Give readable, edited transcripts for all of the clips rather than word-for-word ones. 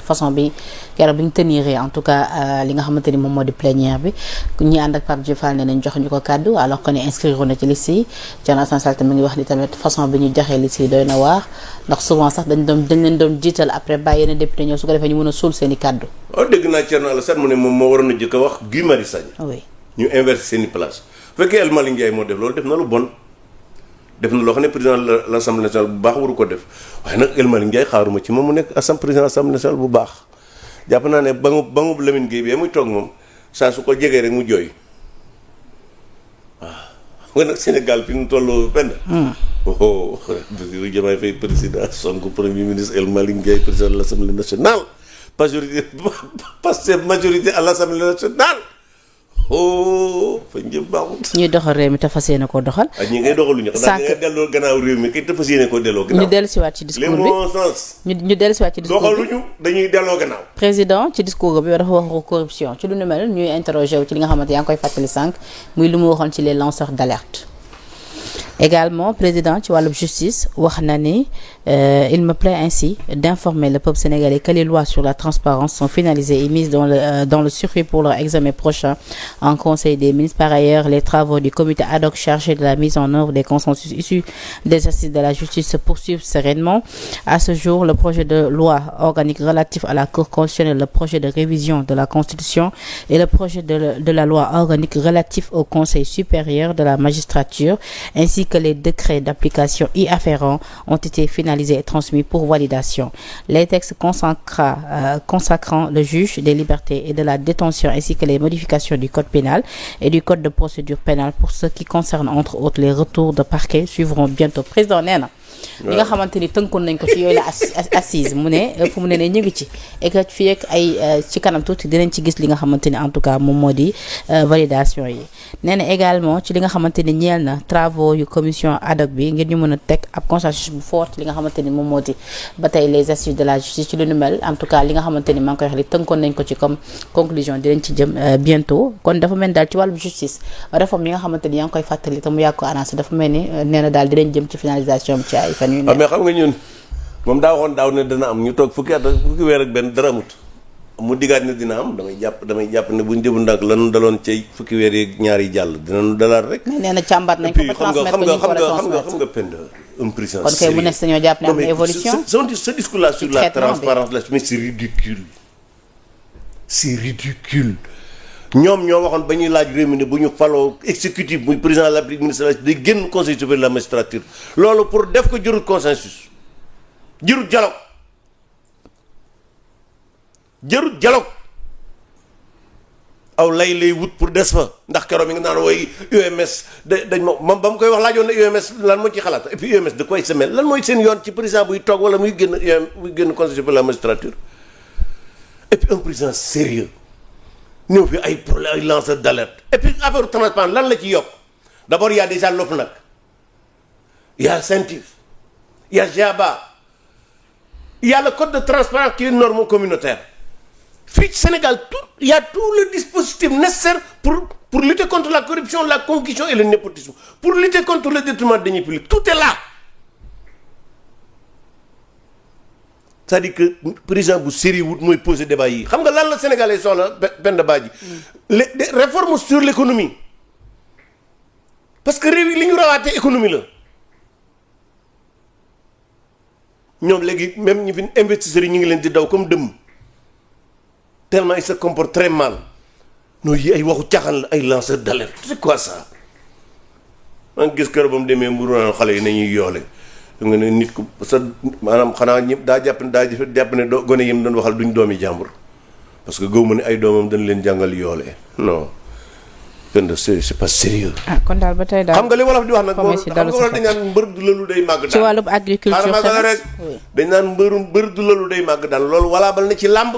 façon bi keroog bi ñu tenir en tout cas li nga xamante ni moom moo di plénière bi ñi ànd ak Pape Djibril Fall ne nañ jox ñu ko kàddu alors que ne inscrire na ci liste yi Thierno Alassane Sall mi ngi wax ni tamit façon bi ñu joxee liste yi doy na waar ndax souvent sax dañ leen doon jiital après bàyyi yeneen député ñëw su ko defee ñu mën a suul seen i kàddu. dégg naa Thierno Alassane mu ne moom moo waroon a jëkk a wax Guy Marius Sagna. oui ñu inverser seen i place bu fekkee El Malick Ndiaye moo def loolu def na lu bon. def na loo xam ne président de l'Assemblée nationale bu baax waru ko def waaye nag El Malick Ndiaye xaaruma ci moom mu nekk président Assemblée nationale bu baax jàpp naa ne ba mu Lamine Gueye bi muy toog moom saa su ko jegee rek mu jooy waaw xam nga nag Sénégal fi mu toll benn. Bassirou Diomaye Faye président Sonko premier ministre El Malick Ndiaye président de l'Assemblée nationale majorité à l'Assemblée nationale. fa njëm baaxul. ñuy doxal réew mi te fas yéene koo doxal. ñi ngay doxaluñu. xanaa ngay delloo gannaaw réew mi kay te fas yéene koo delloo gannaaw. ñu dellusiwaat ci discours bi les bons sens. ñu dellusiwaat ci discours bi doxaluñu dañuy delloo gannaaw. président ci discours bi dafa wax corruption ci lu nu mel ñuy interroger wu ci li nga xamante yaa ngi koy fàttali sànq muy lu mu waxoon ci les lanceurs d'alerte. également président ci wàllum justice wax na ni il me plaît ainsi d'informer le peuple sénégalais que les lois sur la transparence sont finalisées et mises dans le circuit pour leur examen prochain en conseil des ministres. Par ailleurs, les travaux du comité ad hoc chargé de la mise en œuvre des consensus issus des assises de la justice se poursuivent sereinement. À ce jour, le projet de loi organique relatif à la Cour constitutionnelle, le projet de révision de la Constitution et le projet de la loi organique relatif au Conseil supérieur de la magistrature ainsi que les décrets d'application y afférents ont été finalisés et transmis pour validation. Les textes consacrant le juge des libertés et de la détention ainsi que les modifications du code pénal et du code de procédure pénale pour ce qui concerne entre autres les retours de parquet suivront bientôt. Président nee na li nga xamante ni tënkoon nañ ko ci yooyu la assise mu ne fu mu ne ñu ngi ci et que fii ak ay ci kanam tuuti dinañ ci gis li nga xamante ni en tout cas moom moo di validation yi. nee na également ci li nga xamante ni ñeel na travaux yu commission ad hoc bi ngir ñu mën a teg ab consensus bu fort li nga xamante ni moom moo di ba tey les assises de la justice ci lu nu mel en tout cas li nga xamante ni maa ngi koy wax li tënkoon nañ ko ci comme conclusion dinañ ci jëm bientôt. kon dafa mel ni daal ci wàllu justice réforme yi nga xamante ni yaa ngi koy fàttali te mu yàgg ko annoncé dafa mel ni nee na daal dinañ jëm ci finalisation ci ay fan yu ne. mais xam nga ñun moom daa waxoon daaw ne dana am ñu toog fukki weer ak benn dara amut mu diggaat ne dina am damay jàpp ne buñ jëbu ndànk lanu daloon ci fukki weer yi ñaar yi jàll dinañu dalaat rek. mais nee na càmbar nañ ko ba transmettre ko ñu ko war a transmettre xam nga pend un président kon kay mu nekk dañoo jàpp ne am na évolution. ce discours là sur la transparence là mais c'est ridicule ñoom ñoo waxoon ba ñuy laaj réew mi ne bu ñu faloo exécutif muy président de la République ministre day génn conseil supérieur de la magistrature loolu pour def ko jërul consensus jërul dialogue aw lay wut pour des fa ndax keroog mi nga naan woy UMS dañ ma ba mu koy wax laajoon na UMS lan moo ci xalaat et puis UMS de quoi se mêle lan mooy seen yoon ci président buy toog wala muy génn conseil supérieur de la magistrature et puis un président sérieux ñëw fi ay problème ay lanceur d'alerte et puis affaire transparence lan la ci yokk d'abord il y a déjà l'OFNAC il y a CENTIF il y a GIABA il y a le code de transparence qui est une norme communautaire fii ci Sénégal il y a tout le dispositif nécessaire pour lutter contre la corruption, la concussion et le népotisme, pour lutter contre le détournement de deniers publics. Tout est là. C'est-à-dire que président bu sérieux wut mooy poser débat yi xam nga lan la Sénégalais soxla benn débat ji les réformes sur l'économie parce que réew yi li ñu rawaatee économie la ñoom léegi même ñi fi investisseurs yi ñu ngi leen di daw comme dëmm tellement ils se comportent très mal nooy yi ay waxu caaxaan la ay lanceurs d'alerte c'est quoi ça maa ngi gis kër ba mu demee mburu naan xale yi nañuy yoole da nga ne nit ku sa maanaam xanaa ñëpp daa jàpp ne gone yi mu doon waxal duñ doomi jàmbur parce que gëw ma ne ay doomam dañ leen jàngal yoole non c'est pas sérieux. ah kon daal ba tey daal xam nga li wolof di wax nag moom xam nga wolof dañ naan mbër du lalu day màgg daal ci wàllum agriculture rek dañ naan mbër du lalu day màgg daal loolu walaabal na ci làmb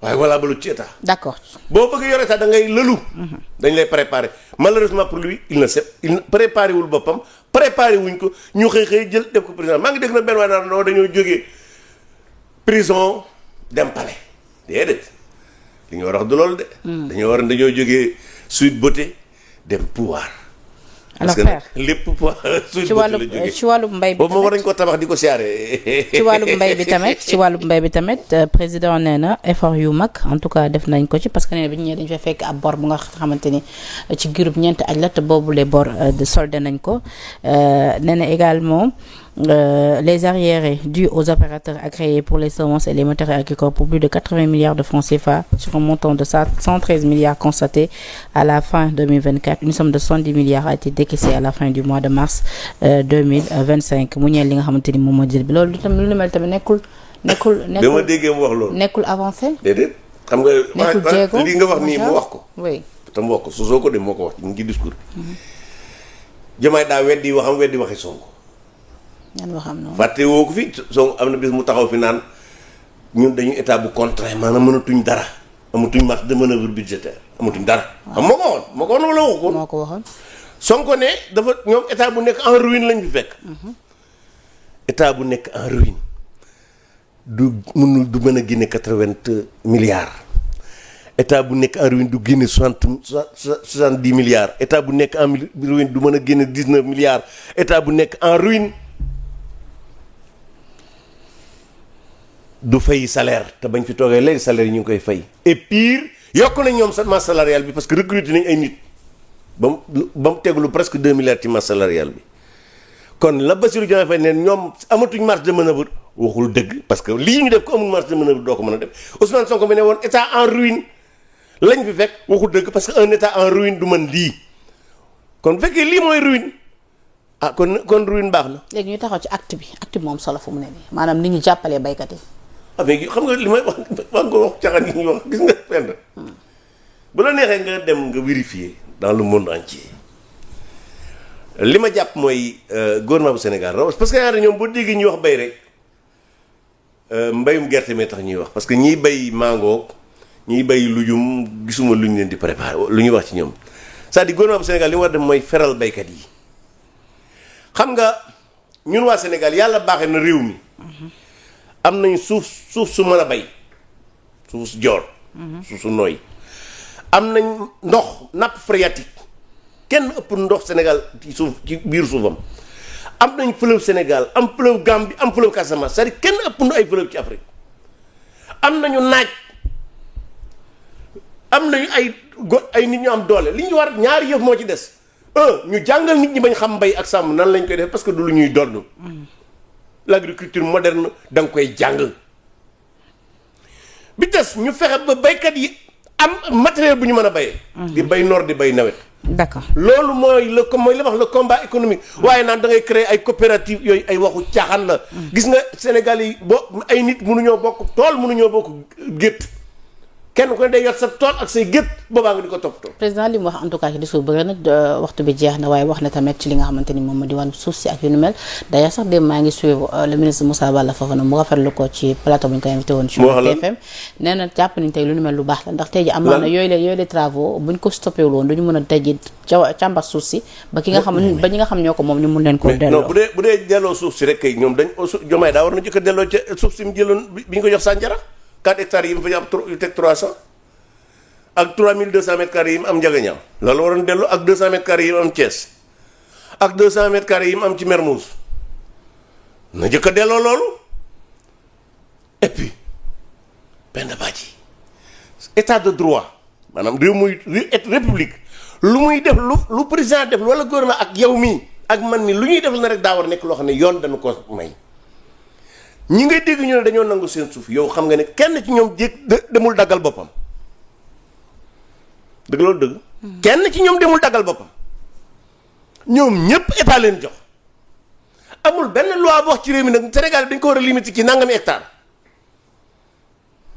waaye walaabalu ci état. d'accord boo bëgg yor état da ngay lëlu. dañ lay préparer malheureusement pour lui il préparé wul boppam préparé wuñ ko ñu xëy jël def ko président maa ngi dégg na benn waaye naan non dañoo jógee prison dem palais déedéet li ñu war a wax du loolu de. dañoo jógee Sweet Beauté dem pouvoir alors parce que lépp ci wàllu mbay bi boobu moom war nañ ko tabax di ko siyaare. ci wàllu mbay bi tamit président nee na effort yu mag en tout cas def nañ ko ci parce que nee na bi ñu ñëwee dañu fa fekk ab bor bu nga xamante ni ci groupe ñeenti aj la te boobu les bor de soldé nañ ko nee na également les arriérés dus aux opérateurs agréés pour les semences et les matériels agricoles pour plus de 80 milliards de francs CFA sur un montant de 113 milliards constatés à la fin 2024. Une somme de 70 milliards a été décaissée à la fin du mois de mars 2025 mu ñeel li nga xamante ni moom moo jël bi loolu tam lu mel tamit nekkul. dama déggee mu wax loolu. nekkul avancé. déedéet xam nga. nekkul jéego li nga wax nii mu wax ko. oui tam wax ko soo ko dem moo ko wax mu ngi ci discours. Diomaye daa weddi waxam weddi waxi Sonko. ñan waxam noonu. fàtte woo ko fi Sonko am na bis mu taxaw fi naan ñun dañu état bu contraint maanaam mënatuñ dara amatuñ marge de manœuvre budgétaire amatuñ dara. waaw moo ko waxoon wala waxu ko. moo ko waxoon. Sonko ne dafa ñoom état bu nekk en ruine lañ fi fekk. état bu nekk en ruine du mën a génne 80 milliards. état bu nekk en ruine du génne 70 milliards état bu nekk en ruine du mën a génne 19 milliards état bu nekk en ruine du fay salaire te bañ fi toogee léegi salaire yi ñu ngi koy fay. et pire yokk nañ ñoom sa masse salariale bi parce que recruter nañ ay nit ba mu teglu presque 2 milliards ci masse salariale bi kon la Bassirou Diomaye Faye neen ñoom amatuñ marge de manœuvre waxul dëgg parce que lii ñu def ko amul marge de manœuvre doo ko mën a def Ousmane Sonko bi ne woon état en ruine. lañ fi fekk waxul dëgg parce que un état en ruine du mën lii kon bu fekkee lii mooy ruine kon ruine baax na. léegi ñu taxaw ci acte bi moom solo fu mu ne nii maanaam ni ñu jàppalee baykat yi. mais xam nga li may wax wax caxaan yi ñuy wax gis nga fenn bu la neexee nga dem nga vérifier dans le monde entier li ma jàpp mooy gouvernement bu Sénégal parce que ñaari ñoom boo déggee ñuy wax bay rek mbayum gerte mee tax ñuy wax parce que ñiy bay mango. ñiy bay lujum gisuma lu ñu leen di préparer lu ñuy wax ci ñoom c'est-à-dire gouvernement bu Sénégal li mu war a def mooy feral baykat yi xam nga ñun waa Sénégal yàlla baaxee na réew mi am nañ suuf su mën a bay suuf su joor suuf su nooy am nañ ndox nappe phréatique kenn ëpp ndox Sénégal ci biir suufam am nañ fleuve Sénégal am fleuve Gambie am fleuve Casamance c'est-à-dire kenn ëpp ay fleuve ci Afrique am nañu naaj am nañu ay nit ñu am doole li ñu war ñaari yëf moo ci des ñu jàngal nit ñi bañ xam mbay ak sàmm nan lañ koy def parce que du lu ñuy donn l'agriculture moderne da nga koy jàng bi des ñu fexe ba baykat yi am matériel bu ñu mën a bayee di bay noor di bay nawet d'accord loolu mooy li wax le combat économique waaye naan da ngay créer ay coopérative yooyu ay waxu caaxaan la gis nga Sénégal yi ay nit mënuñoo bokk tool mënuñoo bokk gétt kenn ku ne day yor sa tool ak say gétt boobaa nga di ko toppatoo. président li mu wax en tout cas ci discours bëri na waxtu bi jeex na waaye wax na tamit ci li nga xamante ni moom moo di wàllu suuf si ak yu nu mel d'ailleurs sax démb maa ngi suivre le ministre Moussa Balla Fofana mu rafetlu ko ci plateau bu ñu ko invité woon. sur TFM nee na jàpp nañ tey lu nu mel lu baax la ndax tey ji am na yooyu les travaux buñ ko stoppé woon duñu mën a tey ji càmbar suuf si ba ki nga xam ba ñi nga xam ñoo ko moom ñu mun leen ko delloo. non bu dee delloo suuf si rek kay ñoom dañ Diomaye daa war na jëkk a delloo ca suuf si mu jëloon bi ñu ko jox Sandiara 4 hectares yi mu fa am yu teg 300 ak 3200 mètres carrés yi mu am Ndiaganiao loolu waroon dellu ak 200 mètres carrés yi mu am Thiès ak 200 mètres carrés yi mu am ci Mermoz na jëkk a delloo loolu et puis benn bàcc état de droit maanaam réew muy république lu muy def lu président def wala gouvernement ak yow mii ak man mi lu ñuy def na rek daa war nekk loo xam ne yoon dañu ko may ñi ngay dégg ñu ne dañoo nangu seen suuf yow xam nga ne kenn ci ñoom demul daggal boppam dëgg loolu dëgg kenn ci ñoom demul daggal boppam ñoom ñépp état leen jox amul benn loi bu wax ci réew mi nag Sénégal dañ ko war a limiter ci nangami hectare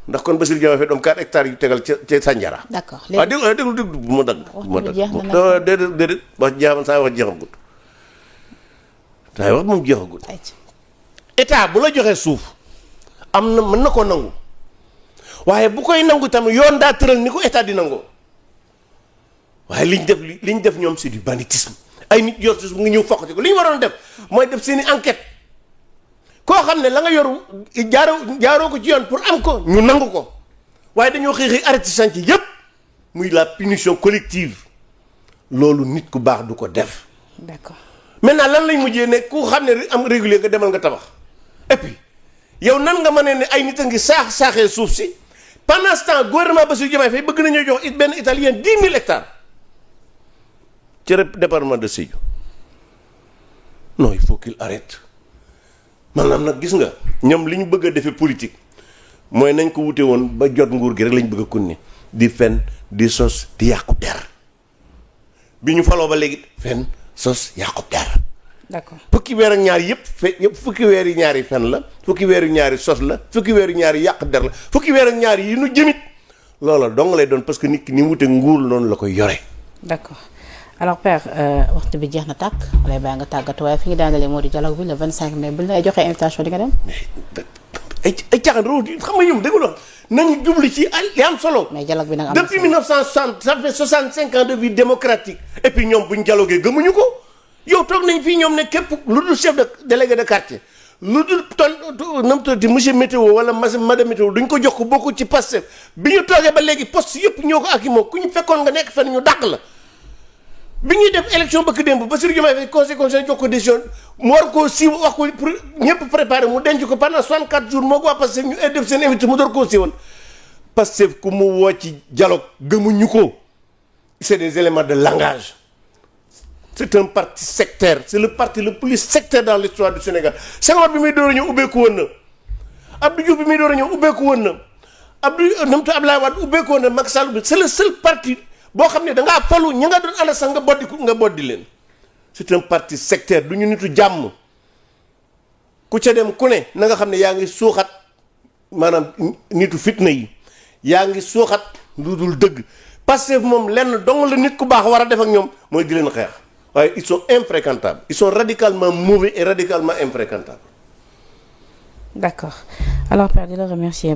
ndax kon Bassirou Diomaye Faye doom 4 hectares yu tegal ca Sandiara. D'accord léegi waaw déglu bu ma dagg. bu ma dagg déedéet wax jeexam saa wax jeexagut saa wax moom jeexagut. état bu la joxee suuf am na mën na koo nangu waaye bu koy nangu tamit yoon daa tëral ni ko état di nangoo waaye liñ def ñoom c'est du banditisme ay nit yor suuf nga ñëw foqati ko li ñu waroon def mooy def seeni enquête koo xam ne la nga yoru jaaroo ko ci yoon pour am ko ñu nangu ko waaye dañoo xëy arrêté chantier yépp muy la punition collective loolu nit ku baax du ko def d'accord. maintenant lan lañ mujjee ne ku xam ne am régulier nga demal nga tabax et puis yow nan nga mënee ne ay nit a ngi saaxee suuf si pendant ce temps gouvernement Bassirou Diomaye Faye bëgg nañoo jox benn italien 10 000 hectares ci département de Sédhiou non il faut qu'il arrête maanaam nag gis nga ñoom li ñu bëgg a defee politique mooy nañ ko wute woon ba jot nguur gi rek lañ bëgg a kunni di fen di sos di yàqu der bi ñu faloo ba léegi fen sos yàqu der. d'accord fukki weer ak ñaar yëpp fukki weer yi ñaari fen la fukki weer yu ñaari sos la fukki weer yu ñaari yàq der la fukki weer ak ñaar yi nu jëmit loola dong lay doon parce que nit ki ni mu wute nguur noonu la koy yore. d'accord alors père waxtu bi jeex na tàkk lay bàyyi nga tàggatu waaye fi ñu daangalee moo di dialogue bi le 25 mai bu ñu lay joxee invitation di nga dem. ay caaxaan réew xam nga ñoom dégg nga nañu jubli ci li am solo. mais dialogue bi nag am na depuis 1960 ça fait 65 ans de vie démocratique et puis ñoom buñ dialogué gëmuñu ko. yow toog nañ fii ñoom ne képp lu dul chef de délégué de quartier lu dul nam tuddati monsieur météo wala madame météo duñ ko jox ko bokku ci Pastef bi ñu toogee ba léegi poste yëpp ñoo ko ak i moom ku ñu fekkoon nga nekk fenn ñu dàq la bi ñuy def élection bëkk démb Bassirou Diomaye Faye conseil constitutionnel jox ko décision mu war koo siiw wax ko pour ñëpp préparé mu denc ko pendant 64 jours moo ko waa Pastef ñu def seen invité mu door koo siiwal Pastef ku mu woo ci dialogue gëmuñu ko c'est des éléments de langage. C'est un parti sectaire c'est le parti le plus sectaire dans l'histoire du Sénégal Senghor bi muy door a ñëw ubbeeku woon na Abdou Diouf bi muy door a ñëw ubbeeku woon na Abdoulaye Wade ubbeeku woon na Macky Sall bi c'est le seul parti boo xam ne da ngaa falu ñi nga doon ànd sax nga boddi leen c'est un parti sectaire du ñu nitu jàmm ku ca dem ku ne na nga xam ne yaa ngi suuxat maanaam nitu fitna yi yaa ngi suuxat lu dul dëgg parce que moom lenn dong la nit ku baax war a def ak ñoom mooy di leen xeex. waaye ils sont infréquentables ils sont radicalement mauvais et radicalement infréquentables. d'accord alors père di la remercier.